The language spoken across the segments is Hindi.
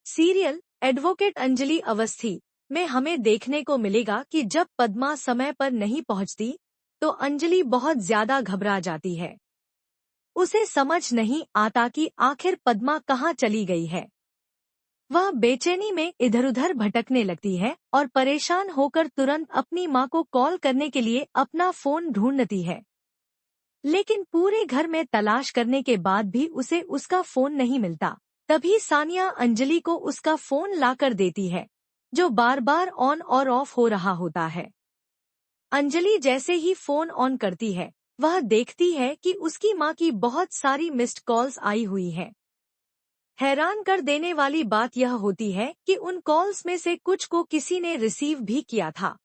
सीरियल एडवोकेट अंजलि अवस्थी में हमें देखने को मिलेगा कि जब पद्मा समय पर नहीं पहुंचती तो अंजलि बहुत ज्यादा घबरा जाती है। उसे समझ नहीं आता कि आखिर पद्मा कहाँ चली गई है। वह बेचैनी में इधर उधर भटकने लगती है और परेशान होकर तुरंत अपनी माँ को कॉल करने के लिए अपना फोन ढूंढती है। लेकिन पूरे घर में तलाश करने के बाद भी उसे उसका फोन नहीं मिलता। तभी सानिया अंजलि को उसका फोन लाकर देती है, जो बार बार ऑन और ऑफ हो रहा होता है। अंजलि जैसे ही फोन ऑन करती है, वह देखती है कि उसकी माँ की बहुत सारी मिस्ड कॉल्स आई हुई हैं। हैरान कर देने वाली बात यह होती है कि उन कॉल्स में से कुछ को किसी ने रिसीव भी किया था।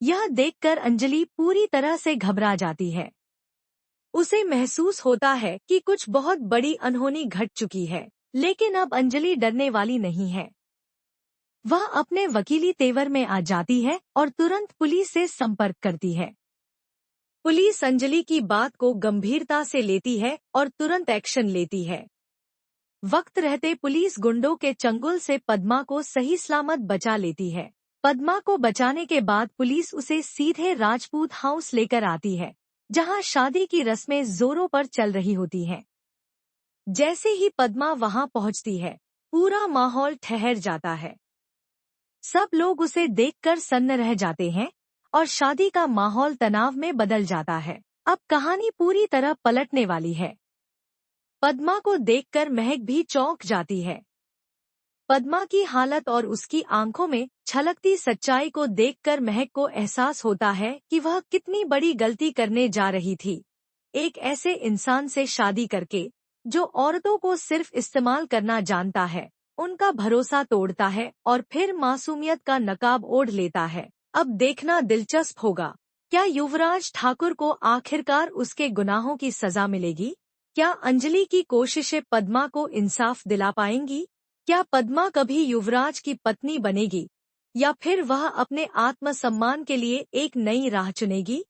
यह देखकर अंजलि पूरी तरह से घबरा जाती है। उसे महसूस होता है कि कुछ बहुत बड़ी अनहोनी घट चुकी है, लेकिन अब अंजलि डरने वाली नहीं है। वह अपने वकीली तेवर में आ जाती है और तुरंत पुलिस से संपर्क करती है। पुलिस अंजलि की बात को गंभीरता से लेती है और तुरंत एक्शन लेती है। वक्त रहते पुलिस गुंडों के चंगुल से पद्मा को सही सलामत बचा लेती है। पद्मा को बचाने के बाद पुलिस उसे सीधे राजपूत हाउस लेकर आती है, जहां शादी की रस्में जोरों पर चल रही होती हैं। जैसे ही पद्मा वहां पहुंचती है, पूरा माहौल ठहर जाता है। सब लोग उसे देखकर सन्न रह जाते हैं और शादी का माहौल तनाव में बदल जाता है। अब कहानी पूरी तरह पलटने वाली है। पद्मा को देखकर महक भी चौंक जाती है। पद्मा की हालत और उसकी आंखों में छलकती सच्चाई को देखकर महक को एहसास होता है कि वह कितनी बड़ी गलती करने जा रही थी। एक ऐसे इंसान से शादी करके जो औरतों को सिर्फ इस्तेमाल करना जानता है, उनका भरोसा तोड़ता है और फिर मासूमियत का नकाब ओढ़ लेता है। अब देखना दिलचस्प होगा, क्या युवराज ठाकुर को आखिरकार उसके गुनाहों की सजा मिलेगी? क्या अंजलि की कोशिशें पद्मा को इंसाफ दिला पाएंगी? क्या पद्मा कभी युवराज की पत्नी बनेगी या फिर वह अपने आत्मसम्मान के लिए एक नई राह चुनेगी?